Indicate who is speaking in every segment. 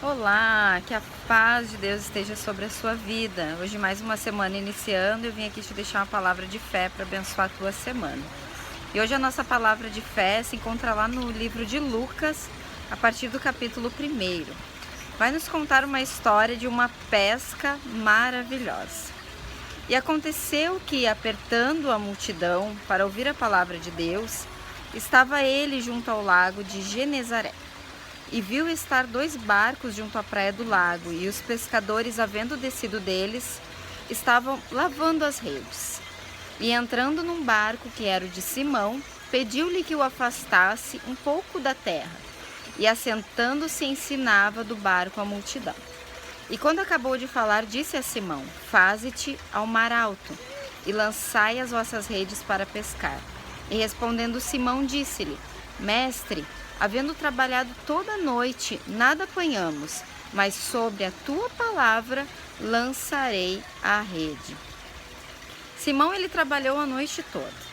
Speaker 1: Olá, que a paz de Deus esteja sobre a sua vida. Hoje mais uma semana iniciando, eu vim aqui te deixar uma palavra de fé para abençoar a tua semana. E hoje a nossa palavra de fé se encontra lá no livro de Lucas, a partir do capítulo 1. Vai nos contar uma história de uma pesca maravilhosa. E aconteceu que, apertando a multidão para ouvir a palavra de Deus, estava ele junto ao lago de Genezaré. E viu estar 2 barcos junto à praia do lago, e os pescadores, havendo descido deles, estavam lavando as redes. E entrando num barco que era o de Simão, pediu-lhe que o afastasse um pouco da terra, e assentando-se ensinava do barco a multidão. E quando acabou de falar, disse a Simão: Faze-te ao mar alto, e lançai as vossas redes para pescar. E respondendo Simão, disse-lhe: Mestre, havendo trabalhado toda a noite, nada apanhamos, mas sobre a tua palavra lançarei a rede. Simão, ele trabalhou a noite toda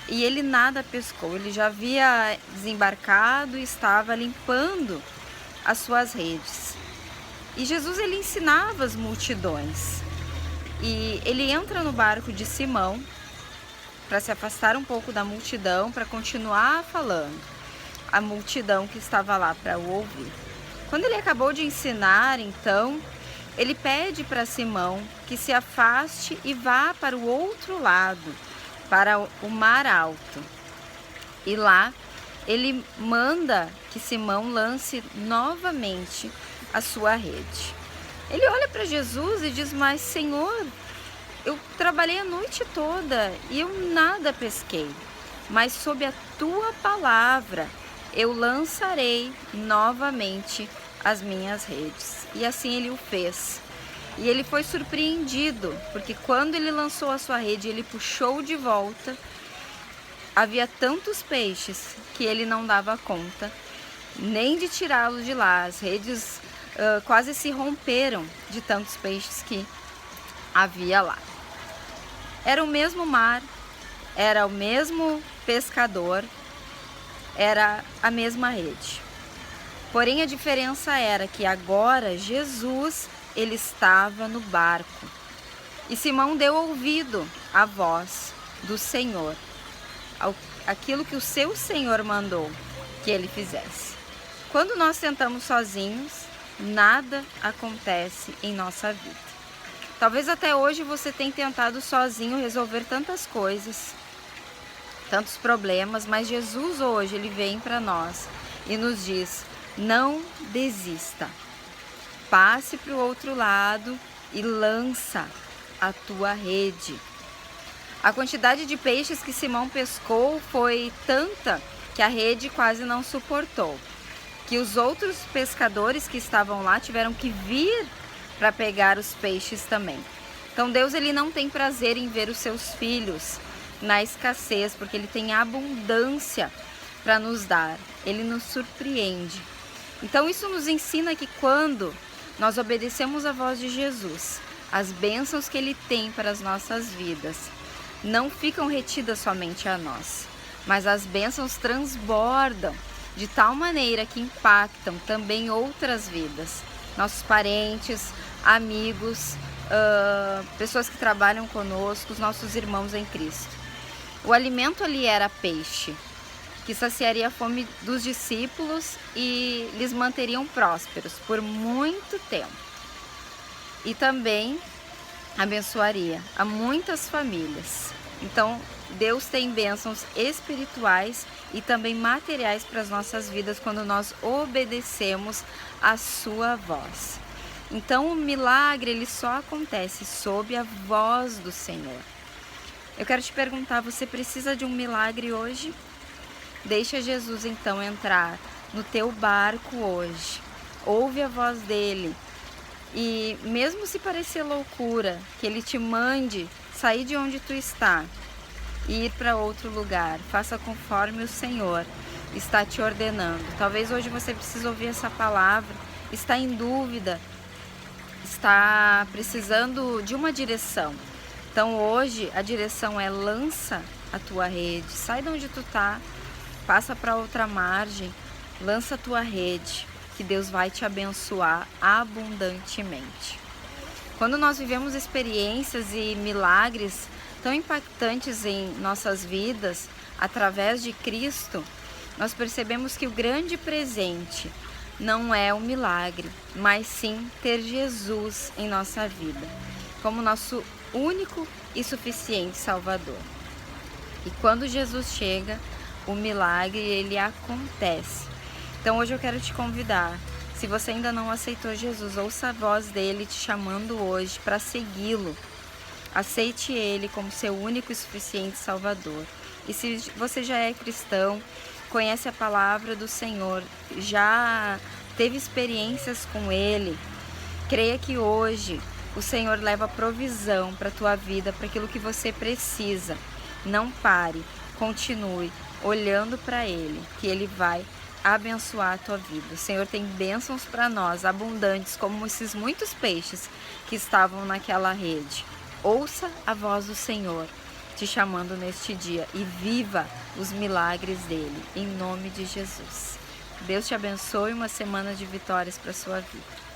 Speaker 1: e ele nada pescou. Ele já havia desembarcado e estava limpando as suas redes. E Jesus, ele ensinava as multidões. E ele entra no barco de Simão para se afastar um pouco da multidão, para continuar falando. A multidão que estava lá para o ouvir. Quando ele acabou de ensinar, então, ele pede para Simão que se afaste e vá para o outro lado, para o mar alto. E lá, ele manda que Simão lance novamente a sua rede. Ele olha para Jesus e diz: Mas, Senhor, eu trabalhei a noite toda e eu nada pesquei, mas sob a tua palavra eu lançarei novamente as minhas redes. E assim ele o fez. E ele foi surpreendido, porque quando ele lançou a sua rede, ele puxou de volta. Havia tantos peixes que ele não dava conta nem de tirá-los de lá. As redes quase se romperam de tantos peixes que havia lá. Era o mesmo mar, era o mesmo pescador, era a mesma rede. Porém, a diferença era que agora Jesus, ele estava no barco. E Simão deu ouvido à voz do Senhor, aquilo que o seu Senhor mandou que ele fizesse. Quando nós tentamos sozinhos, nada acontece em nossa vida. Talvez até hoje você tenha tentado sozinho resolver tantas coisas, tantos problemas, mas Jesus hoje, ele vem para nós e nos diz: não desista, passe para o outro lado e lança a tua rede. A quantidade de peixes que Simão pescou foi tanta que a rede quase não suportou, que os outros pescadores que estavam lá tiveram que vir para pegar os peixes também. Então Deus, ele não tem prazer em ver os seus filhos na escassez, porque ele tem abundância para nos dar. Ele nos surpreende. Então isso nos ensina que quando nós obedecemos a voz de Jesus, as bênçãos que ele tem para as nossas vidas não ficam retidas somente a nós, mas as bênçãos transbordam de tal maneira que impactam também outras vidas, nossos parentes, amigos, pessoas que trabalham conosco, os nossos irmãos em Cristo. O alimento ali era peixe, que saciaria a fome dos discípulos e lhes manteriam prósperos por muito tempo. E também abençoaria a muitas famílias. Então, Deus tem bênçãos espirituais e também materiais para as nossas vidas quando nós obedecemos a sua voz. Então, o milagre, ele só acontece sob a voz do Senhor. Eu quero te perguntar, você precisa de um milagre hoje? Deixa Jesus então entrar no teu barco hoje. Ouve a voz dele. E mesmo se parecer loucura, que ele te mande sair de onde tu está e ir para outro lugar, faça conforme o Senhor está te ordenando. Talvez hoje você precise ouvir essa palavra, está em dúvida, está precisando de uma direção. Então hoje a direção é: lança a tua rede, sai de onde tu tá, passa para outra margem, lança a tua rede que Deus vai te abençoar abundantemente. Quando nós vivemos experiências e milagres tão impactantes em nossas vidas, através de Cristo, nós percebemos que o grande presente não é o milagre, mas sim ter Jesus em nossa vida, como nosso único e suficiente Salvador. E quando Jesus chega, o milagre ele acontece. Então hoje eu quero te convidar, se você ainda não aceitou Jesus, ouça a voz dele te chamando hoje para segui-lo. Aceite ele como seu único e suficiente Salvador. E se você já é cristão, conhece a palavra do Senhor, já teve experiências com ele, creia que hoje o Senhor leva provisão para a tua vida, para aquilo que você precisa. Não pare, continue olhando para ele, que ele vai abençoar a tua vida. O Senhor tem bênçãos para nós, abundantes, como esses muitos peixes que estavam naquela rede. Ouça a voz do Senhor te chamando neste dia e viva os milagres dele, em nome de Jesus. Deus te abençoe, uma semana de vitórias para a sua vida.